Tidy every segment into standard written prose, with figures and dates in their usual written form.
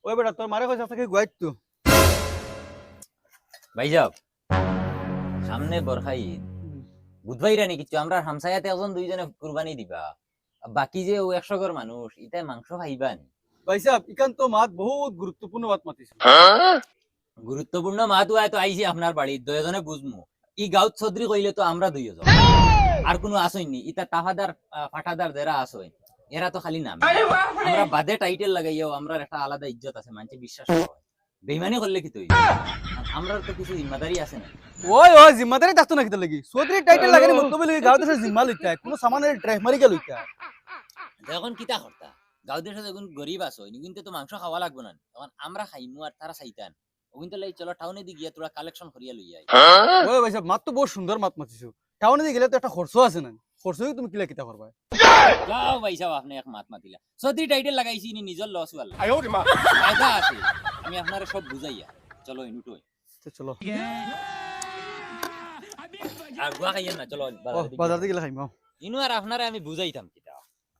ওই বেটা তোর মারে কইছে আজকে গুয়াইত তো ভাইজাব সামনে বরখা ঈদ বুধবাইরা নি কিছু আমরা হামসায়াতে একজন দুইজনে কুরবানি দিবা বাকি যে ও 100 ঘর মানুষ ইতাই মাংস খাইবা নি ভাই সাহেব ইকান তো মাত বহুত গুরুত্বপূর্ণ বাত মাতিছে গুরুত্বপূর্ণ মাহাতু আয় তো আইছি আপনার বাড়ি দুইজনে বুঝমু ই গাউত চৌধুরী কইলে তো আমরা দুইজন আর কোনো আসইনি ইতা তাফাদার ফাটাদার যারা আসই এরা তো খালি নাম আমরা বাদে টাইটেল লাগাইও আমরা একটা আলাদা ইজ্জত আছে মানুষে বিশ্বাস করে বেইমানি করলে কি তুই আমরা তো কিছু জিম্মাদারি আছে না ওই জিম্মাদারি থাকতো না কিতা লাগি চৌধুরী টাইটেল লাগানি মতলব লাগি গাঁও দেশের জিম্মা লইতা কোনো সামানের ট্রেক মারি গেল লইতা এখন কিতা করতা গাঁও দেশে যখন গরিব আসো কিন্তু তো মাংস খাওয়া লাগবে না তখন আমরা খাইমু আর তারা চাইতান ওগুন তো লাই চলো টাউনে দি গিয়া তোরা কালেকশন করিয়া লই আই ওই ভাই সাহেব মাত তো বহুত সুন্দর মাত মাতিছো টাউনে দিয়ে গেলে তো একটা খরচ আছে না খরচই তুমি কিলা কিতা করবা যাও ভাই সাহেব আপনি এক মাত মাতিলা চৌধুরী টাইটেল লাগাইছি নি নিজের লস ওয়ালা ফায়দা আছে আমি আপনারে সব বুঝাইয়া চলো ইনুটোই চলো আর গুয়া খাইয়েন না চলো বাজার দিয়ে গেলে খাইমাও ইনু আর আপনারে আমি বুঝাইতাম কিতা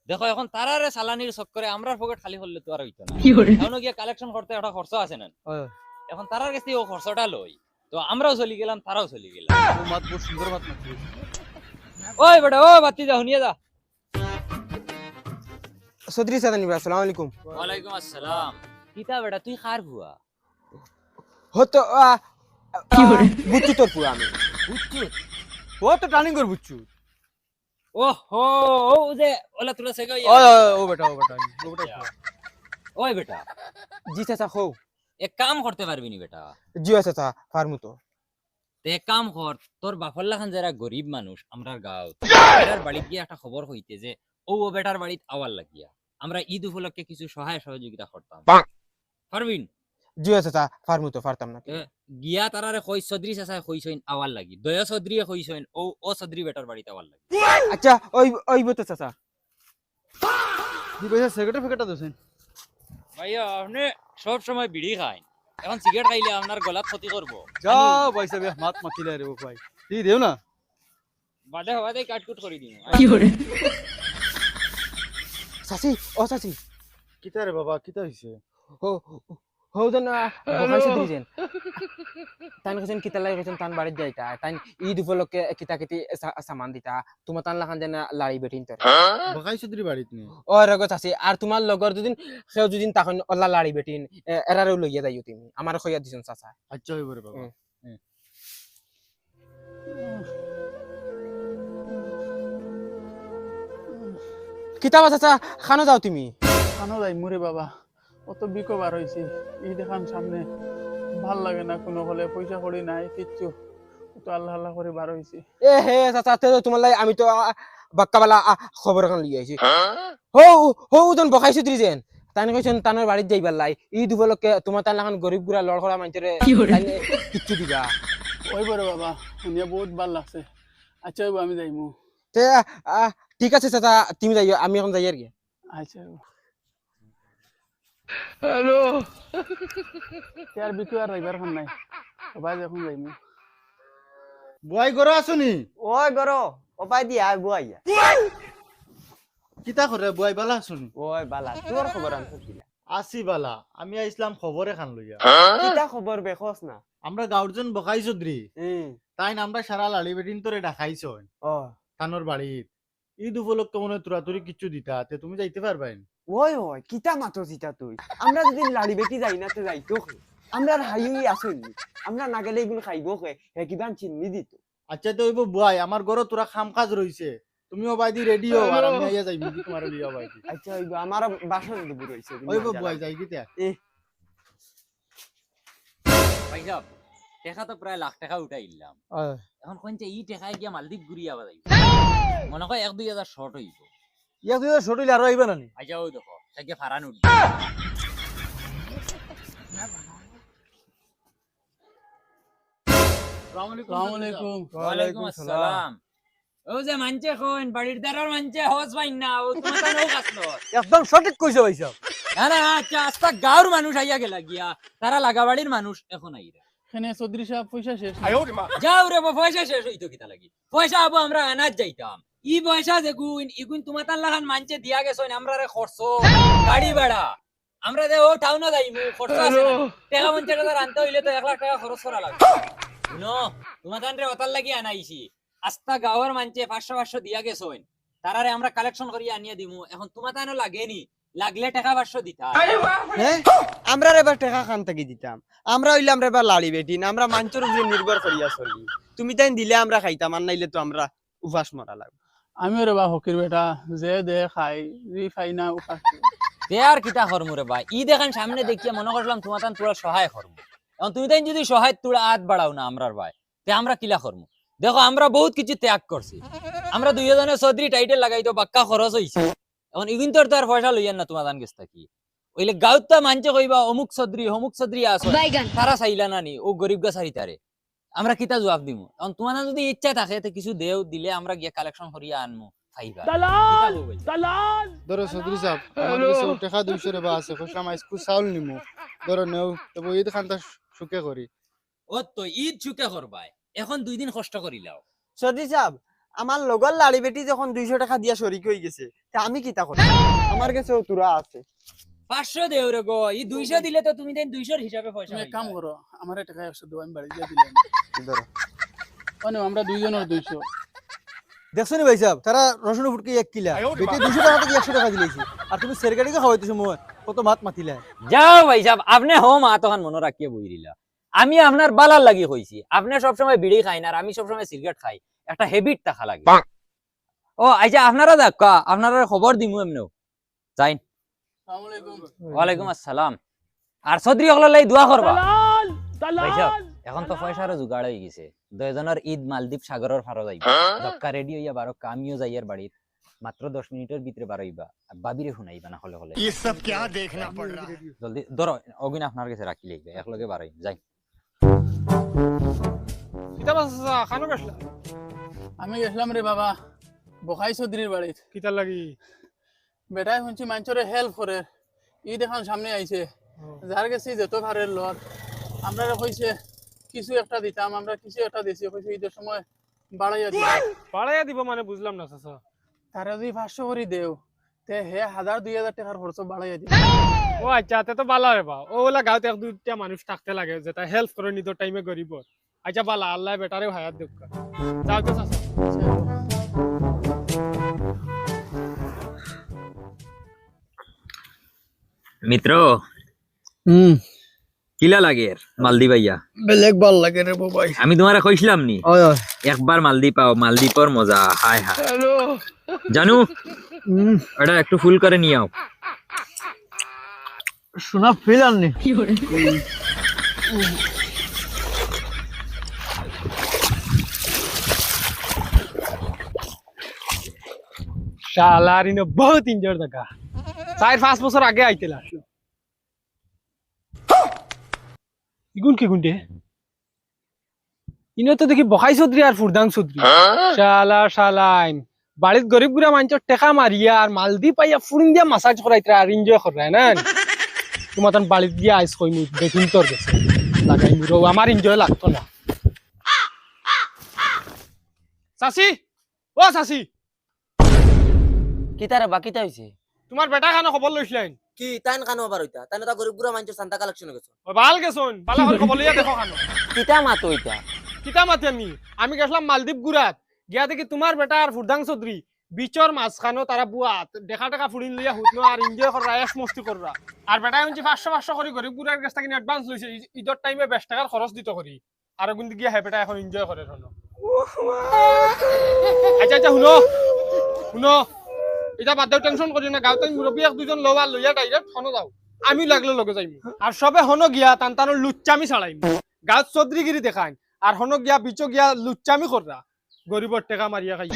দেখো এখন তারারে সালানির চক্করে আমরার পকেট খালি করলে তো আর হইতো না এখন গিয়া কালেকশন করতে একটা খরচ আছে না এখন তারার কাছে ও খরচটা লই তো আমরাও চলি গেলাম তারাও চলি গেলাম মাত বহুত সুন্দর মাত মাতিছো ওই বেটা ও বাতি যা শুনিয়ে যা চৌধুরী সাদানি ভাই আসসালামু আলাইকুম। ওয়ালাইকুম আসসালাম কিতা বেটা তুই খার হুয়া হতো কি করে বুঝছি তোর পুরো আমি বুঝছো ও তো টার্নিং কর বুঝছো ও হো ও যে ওলা তুলা সেগা ও বেটা ওই বেটা জি চাচা খো এক কাম করতে পারবি নি বেটা জি চাচা ফার্মু তো তে এক কাম কর তোর বাফল্লা খান যারা গরিব মানুষ আমরার গাঁও এটার বাড়িতে গিয়ে একটা খবর হইতে যে ও বেটার বাড়িতে আওয়ার লাগিয়া আমরা ঈদ উপলক্ষে কিছু সহায় সহযোগিতা করতাম পারবিন জি চাচা ফার্মু তো পারতাম না গিয়া তারারে কই চৌধুরী চাচায় কইছইন আওয়ার লাগি দয়া চৌধুরীয়ে কইছইন ও চৌধুরী বেটার বাড়িতে আওয়ার লাগি আচ্ছা ওই তো চাচা দি পয়সা সিগারেট ফেকেটা দছেন ভাইয়া আপনি সব সময় বিড়ি খায় এখন সিগারেট খাইলে আপনার গলাত ক্ষতি করবো যাও ভাই সাহেব মাত মাতিলে রে ও ভাই দি দেও না বাদে হওয়া দেয় কাটকুট করে দিন কি করে চাচি ও চাচি কিতা রে বাবা কিতা হইছে ও হো দেন বকাইছে দিছেন তান কইছেন কিতা লাই কইছেন তান বাড়ি যাইতা তান ঈদ উপলক্ষে কিতা কিতি সামান দিতা তোমার তান লাখান দেন লাড়ি বেটিন তোর বকাই চৌধুরী বাড়িত নি ও রগ চাচি আর তোমার লগর দুদিন সেও দুদিন তখন অল্লা লাড়ি বেটিন এরারেও লইয়া যাইও তুমি আমার খইয়া দিছেন চাচা আচ্ছা হইব রে বাবা কিতাবা চাচা খানো যাও তুমি খানো যাই মুরে বাবা অত বিকো বার হয়েছি ই দেখান সামনে ভাল লাগে না কোনো হলে পয়সা করি নাই কিচ্ছু তো আল্লাহ আল্লাহ করে বার হয়েছি এ হে চাচা তে তোমার লাই আমি তো বাক্কাবালা খবর এখন লিয়ে আইছি হো হো উদন বকাইছো দিছেন তান কইছেন তানের বাড়িতে যাইবার লাই ঈদ উপলক্ষে তোমার তান লাখান গরিব গুড়া লড় করা মাইতরে কিচ্ছু দিবা ওই বড় বাবা শুনিয়া বহুত ভাল লাগছে আচ্ছা ওইব আমি যাইমু তে ঠিক আছে চাচা তুমি যাইও আমি এখন যাই আর কি আচ্ছা হ্যালো আর বিকু আর রইবার ফোন নাই সবাই এখন যাইমু বুয়াই গরো আসুনি ওই গরো ওপাই দিয়া বুয়াইয়া কিতা করে বুয়াই বালা আসুনি ওই বালা তোর খবর আনছ কিলা আসি বালা আমি আইসলাম খবরে খান লইয়া কিটা খবর বেখস না আমরা গাউরজন বকাই চৌধুরী হুম তাই আমরা সারা লাড়ি বেটিন তোরে ডাকাইছ ও কানোর বাড়িত ঈদ উপলক্ষে মনে হয় তোরা কিচ্ছু দিতা তে তুমি যাইতে পারবাই ওই ওই কিটা মাতো জিতা তুই আমরা যদি লাড়ি বেটি যাই না তে যাইতো আমরা হাই আসইনি আমরা না গেলে এগুলো খাইবো হে কিবান চিনি দিত আচ্ছা তো হইব বুয়াই আমার ঘরে তোরা খাম কাজ রইছে তুমিও বাইদি রেডি হও আর আমি আইয়া যাইবি কি তোমার লিয়া বাইদি আচ্ছা হইব আমার বাসন দিব রইছে হইব বুয়াই যাই কি তা ভাই সাহেব টাকা তো প্রায় লাখ টাকা উঠাই দিলাম এখন কোনটা ই টাকায় গিয়া মালদ্বীপ ঘুরিয়া আবার যাইব মনে হয় 1-2 হাজার শর্ট হইব ইয়া তুই ছোটইলে আর আইবা নানি আচ্ছা ওই দেখো তাকে ফারান উঠি আসসালামু আলাইকুম ওয়ালাইকুম আসসালাম ও যে মানছে কোন বাড়ির দারার মানছে হস ভাই না ও তোমার নৌ কাটলো একদম সঠিক কইছো ভাই সাহেব না না আচ্ছা আস্তা গাঁর মানুষ আইয়া গেলা গিয়া তারা লাগাবাড়ির মানুষ এখন আইরা এখানে চৌধুরী সাহেব পয়সা শেষ যাও রে পয়সা শেষ হইতো কিতা লাগি পয়সা আবো আমরা আনাজ যাইতাম ই পয়সা দেখুন ইগুন তোমার তার লাগান মানছে দিয়া গেছো আমরা রে খরচ গাড়ি ভাড়া আমরা যে ও টাউনে যাইমু খরচ আছে না টাকা 50,000 আনতে হইলে তো 1 লাখ টাকা খরচ করা লাগবে শুনো তোমাদের রে ওতার লাগি আনাইছি আস্তা গাঁওয়ের মানছে 500 দিয়া গেছইন তারারে আমরা কালেকশন করিয়া আনিয়ে দিমু এখন তোমাদের লাগেনি লাগলে টাকা 500 দিতা হ্যাঁ আমরা এবার টাকা খান থেকে দিতাম আমরা হইলে আমরা এবার লাড়ি বেটি না আমরা মানুষের উপরে নির্ভর করিয়া চলি তুমি তাই দিলে আমরা খাইতাম আর নাইলে তো আমরা উপাস মরা লাগবে আমিও রে বা হকির বেটা যে দে খাই জি খাই না উপাস তে আর কিতা করমু রে ভাই ই দেখেন সামনে দেখিয়া মনে করলাম তোমাদের তোরা সহায় করমু এখন তুমি তাই যদি সহায় তোরা হাত বাড়াও না আমরার ভাই তে আমরা কিলা করমু দেখো আমরা বহুত কিছু ত্যাগ করছি আমরা দুইজনে চৌধুরী টাইটেল লাগাই তো বাক্কা খরচ হইছে এখন ইগুন তোর তো আর পয়সা লইয়ান না তোমাদের কাছ থেকে ওইলে গাঁৱত মানছে কইবা অমুক চৌধুরী আছে তারা চাইলা না নি ও গরিব গাছারি তারে আমরা কিতা জবাব দিমু এখন তোমাদের যদি ইচ্ছা থাকে তো কিছু দেও দিলে আমরা গিয়া কালেকশন করিয়া আনমু ফাইবা ধরো চৌধুরী সাহেব আমার কাছে টাকা 200 রেবা আছে কইলাম আইসকু চাউল নিমু ধরো নেও তবে ঈদ খানটা সুখে করি ও তো ঈদ চুকে করবাই এখন 2 দিন কষ্ট করিলাও সদি সাহেব আমার লগর লাড়ি বেটি যখন 200 টাকা দিয়া শরিক হয়ে গেছে তা আমি কিতা করব আমার কাছেও তুরা আছে 500 দেও রে গো ই 200 দিলে তো তুমি দেন 200 এর হিসাবে পয়সা তুমি এক পাইবা। কাম করো আমার টাকা 100 দেবো আমি বাড়ি দিয়ে দিলাম ধরো মানে আমরা দুইজনের 200 দেখছো নি ভাই সাহেব তারা রসুন ফুটকে 1 কিলা বেটি 200 টাকা থেকে 100 টাকা দিলেছি আর তুমি সেরগাড়িকে খাওয়াইতেছো মই কত মাত মাতিলা যাও ভাই সাহেব আপনি হো মা তখন মনে রাখিয়ে বইরিলা আমি আপনার বালার লাগি কইছি আপনি সব সময় বিড়ি খাই না আর আমি সব সময় সিগারেট খাই একটা হ্যাবিট থাকা লাগে ও আচ্ছা আপনারা দেখা আপনারা খবর দিমু এমনেও যাই আসসালামু আলাইকুম ওয়ালাইকুম আসসালাম আর চৌধুরী হকলার লাই দোয়া করবা ভাই সাহেব এখন তো পয়সারও জোগাড় হয়ে গেছে দুইজনের ঈদ মালদ্বীপ সাগরের ফারো যাইবা দক্কা রেডি হইয়া বারো কামিও যাইয়ার বাড়িত মাত্র 10 মিনিটের ভিতরে বারইবা আর বাবিরে শুনাইবা না হলে হলে ये सब क्या देखना पड़ रहा है জলদি ধরো অগিন আপনার কাছে রাখি লাগবে একলগে বারই যাই কিতা বাসা খানো গেছলা আমি গেছিলাম রে বাবা বখাই চৌধুরীর বাড়িত কিতা লাগি বেটাই শুনছি মানুষরে হেল্প করে ই দেখান সামনে আইছে যার গেছি যত ভারের লর আমরা কইছে কিছু একটা দিতাম আমরা কিছু একটা দিছি কইছে ঈদের সময় বাড়াইয়া দিব পাড়াইয়া দিব মানে বুঝলাম না চাচা তারা যদি 500 করে দেও তে হে 1000-2000 টাকার খরচ বাড়াইয়া দিব ও আচ্ছা তে তো বালা রে বা ও ওলা গাঁৱত এক দুইটা মানুষ থাকতে লাগে যেটা হেল্প করে নিতো টাইমে গরিব আচ্ছা বালা আল্লাহ বেটারে হায়াত দেখ যাও তো চাচা মিত্র কিলা লাগে মালদ্বীপ আইয়া বেলেগ ভাল লাগে রে বাবাই আমি তোমারে কইছিলাম নি ওই ওই একবার মালদ্বীপ আও মালদ্বীপর মজা হায় হায় জানু এটা একটু ফুল করে নিয়ে আও শোনা ফিল আননি শালার ইনো বহুত এনজয় দেখা 4-5 বছর আগে আইতেলা ইগুন কি গুনতে ইনো তো দেখি বখাই চৌধুরী আর ফুরদান চৌধুরী শালাইন বাড়িত গরিব গুড়া মানুষের টেকা মারিয়া আর মালদ্বীপ আইয়া ফুরিন দিয়া মাসাজ করাইতরা আর এনজয় করায় না তোমার তান বাড়িত গিয়া আইস কইমু দেখিন তোর গেছে লাগাই মুরো আমার এনজয় লাগতো না চাচি ও চাচি কিতারে বাকিটা হইছে তোমার বেটা খানো খবর লইছিলেন কি তাইন কানো আবার হইতা তাইন তা গরিব গুড়া মানুষের সান্তা কালেকশন গেছো ও ভাল গেছন বালা হল খবর লইয়া দেখো খানো কিতা মাতো হইতা কিতা মাতেনি আমি গেছিলাম মালদ্বীপ গুড়াত গিয়া দেখি তোমার বেটা আর ফুরদাং চৌধুরী বিচর মাঝখানো তারা বুয়া দেখা টাকা ফুড়িন লইয়া হুতনো আর এনজয় কররা এশ মস্তি কররা আর বেটা হচ্ছে 500 করে গরিব গুড়ার কাছ থেকে অ্যাডভান্স লইছে ঈদের টাইমে 20 টাকার খরচ দিত করি আর কিন্তু গিয়া হে বেটা এখন এনজয় করে শোনো আচ্ছা আচ্ছা শুনো এটা বাদ দাও টেনশন করি না গাঁৱত মুরব্বী এক দুজন লওয়া লইয়া ডাইরেক্ট হনো যাও আমি লাগলে লগে যাইম আর সবে হনো গিয়া তান্তানোর লুচ্চামি ছাড়াইম গাঁৱত চৌধুরীগিরি দেখাইন আর হনো গিয়া বিচো গিয়া লুচ্চামি কররা গরিবর টাকা মারিয়া খাই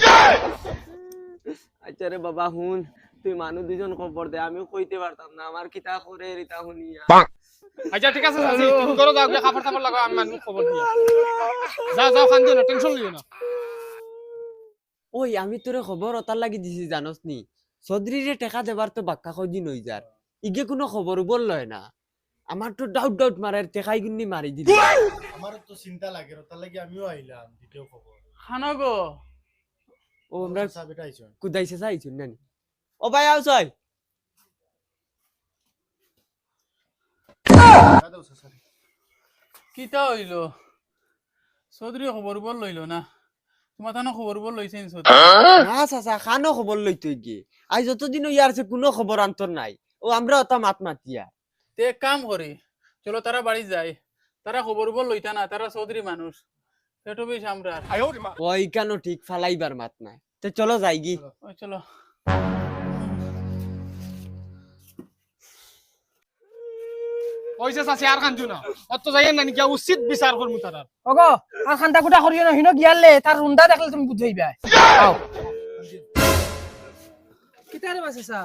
আচ্ছা রে বাবা হুন তুই মানুষ দুজন খবর দে আমিও কইতে পারতাম না আমার কিতা করে রিতা শুনিয়া আচ্ছা ঠিক আছে চাচি তুমি করো যাও গিয়া খাবার খাবার লাগা আমি মানুষ খবর দিয়া যাও খান দিও না টেনশন লিও না ওই আমি তোরে খবর ওতার লাগি দিছি জানোস নি চৌধুরীরে টাকা দেবার তো বাক্কা কয়দিন হই যার ইগে কোনো খবর বললয় না আমার তো ডাউট মারে টেকাই গুন্নি মারি দিল আমার তো চিন্তা লাগে তার লাগি আমিও আইলাম দ্বিতীয় খবর খানো গো ও আমরা সাহেব এটা আইছো কুদাইছে চাইছুন নানি ও ভাই আও চাই কিতা হইল চৌধুরী খবর বল লইল না তোমার থানো খবর বল লইছেন চৌধুরী না চাচা খানো খবর লইতো গিয়ে আজ যতদিন ইয়ার আছে কোনো খবর আন্তর নাই ও আমরা ওটা মাত মাতিয়া তে এক কাম করি চলো তারা বাড়ি যায় তারা খবর বল লইতা না তারা চৌধুরী মানুষ সেটা বেশ আমরা ওই কেন ঠিক ফালাইবার মাত নাই তো চলো যাই গি ওই চলো ওইসে চাচি আর খানজু না অত যাই না নাকি উচিত বিচার করমু তার ওগো আর খান্তা কুটা করিও না হিনো গিয়ালে তার রুন্দা দেখলে তুমি বুঝাইবা আও কিতারে বাসেসা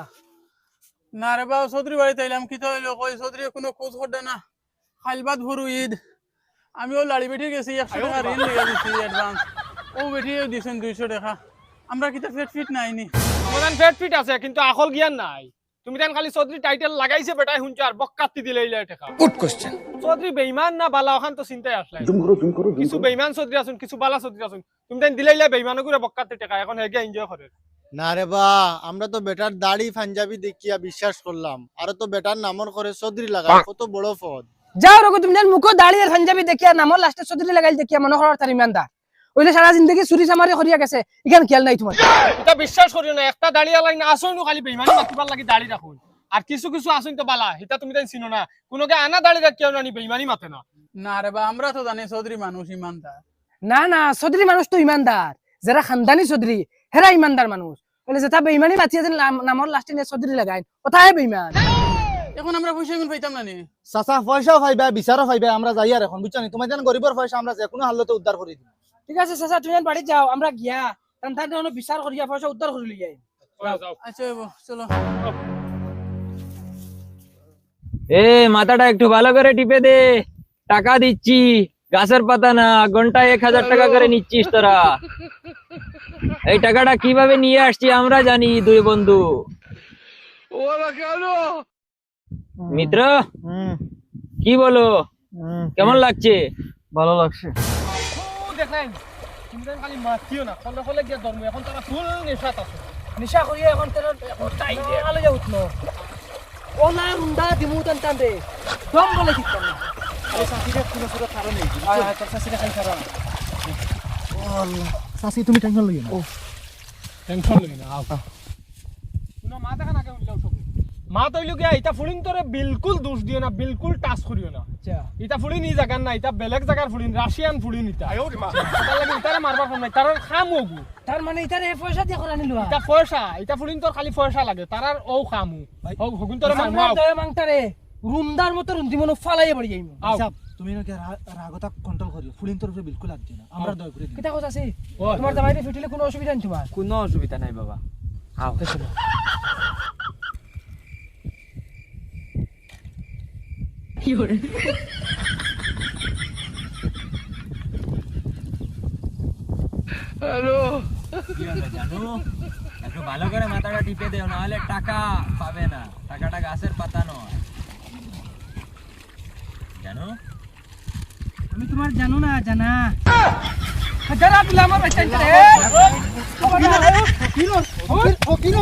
না রে বাবা চৌধুরী বাড়িতে আইলাম কিতা হইলো কই চৌধুরী কোনো খোঁজ করবে না খাইলবাদ ভরু ঈদ আমিও লাড়ি বেঠে গেছি 100 টাকা ঋণ লেগে দিছি অ্যাডভান্স ও বেঠিয়ে দিছেন 200 টাকা আমরা কিতা ফিট নাইনি আমাদের পেট ফিট আছে কিন্তু আকল জ্ঞান নাই তুমি তান খালি চৌধুরী টাইটেল লাগাইছে বেটাই শুনছো আর বক্কাতি দিলে ইলা টাকা গুড কোশ্চেন চৌধুরী বেঈমান না বালা ওখান তো চিন্তাই আসলাই কিছু বেঈমান চৌধুরী আছেন কিছু বালা চৌধুরী আছেন তুমি তান দিলে ইলা বেঈমানও করে বক্কাতি টাকা এখন হেগে এনজয় করে না রে বা আমরা তো বেটার দাড়ি পাঞ্জাবি দেখিয়া বিশ্বাস করলাম আর তো বেটার নামর করে চৌধুরী লাগাই কত বড় পদ যাও রগো তুমি জান মুখো দাড়ি আর পাঞ্জাবি দেখিয়া নামর লাস্টে চৌধুরী লাগাইল দেখিয়া মনে হওয়ার তার ইমানদার ওইলে সারা জিন্দগি চুরি চামারি করিয়া গেছে ইখান খেয়াল নাই তোমার এটা বিশ্বাস করিও না একটা দাড়ি আলাই না আসইনো খালি বেঈমানি মাতিবার লাগি দাড়ি রাখুন আর কিছু কিছু আসইন তো বালা এটা তুমি তাই চিনো না কোনোকে আনা দাড়ি রাখিও না নি বেঈমানি মাতে না না রে বা আমরা তো জানি চৌধুরী মানুষ ইমানদার না না চৌধুরী মানুষ তো ইমানদার যারা খানদানি চৌধুরী হেরা ইমানদার মানুষ বলে যেটা বেঈমানি মাতিয়া যেন নামর লাস্টে নিয়ে চৌধুরী লাগাই কোথায় বেঈমান এখন আমরা পয়সা এমন পাইতাম না নি চাচা পয়সাও পাইবা বিচারও পাইবা আমরা যাই আর এখন বুঝছো নি তোমার যেন গরিবের পয়সা আমরা যে কোনো হালতে উদ্ধার করে দিই ঠিক আছে চাচা তুমি বাড়ি যাও আমরা গিয়া তান তার জন্য বিচার করিয়া পয়সা উদ্ধার করে লই যাই আচ্ছা চলো এ মাথাটা একটু ভালো করে টিপে দে টাকা দিচ্ছি গাছের পাতা না ঘন্টায় 1000 টাকা করে নিচ্ছিস তোরা এই টাকাটা কিভাবে নিয়ে আসছি আমরা জানি দুই বন্ধু মিত্র কি বলো কেমন লাগছে ভালো লাগছে দেখলেন তুমি তান খালি মাতিও না কোন হলে গিয়া ধর্ম এখন তারা ফুল নেশাত আছে নিশা করিয়া এখন তোর টাই দিয়ে আলো যাও উঠলো ও না রুন্দা দিমু তান তান রে দম বলে ঠিক না আরে চাচিকে কোনো পুরো কারণ নেই আয় আয় তোর চাচিরে খাই খারা চাচি তুমি টেনশন লইও না টেনশন লই না আও শুনো মা দেখা না কেমন সব মা তইলো গিয়া এটা ফুলিন তোরে বিলকুল দোষ দিও না বিলকুল টাচ করিও না আচ্ছা এটা ফুলিন ই জায়গা না এটা বেলেগ জায়গার ফুলিন রাশিয়ান ফুলিন এটা তার লাগি ইতারে মারবার ফোন নাই তার খাম হগু তার মানে ইতারে পয়সা দিয়ে করে আনিলো এটা পয়সা এটা ফুলিন তোর খালি পয়সা লাগে তার আর ও খামু হগুন তোরে মারমু আও দয়া মাংতারে রুমদার মতো রুন্দি মনো ফালাইয়া পড়ি যাইমু আও সাহেব তুমি নাকি রাগতা কন্ট্রোল করিও ফুলিন তরফে বিলকুল লাগ দিও না আমরা দয় করে দিই কিতা কথা আছে তোমার জামাইরে ফিটিলে কোনো অসুবিধা নেই তোমার কোনো অসুবিধা নাই বাবা আও জানো একটু ভালো করে মাথাটা টিপে দেও নাহলে টাকা পাবে না টাকাটা গাছের পাতা নয় জানো আমি তোমার জানো না জানা হাজারা বিলা আমার বাচ্চা রে ফকির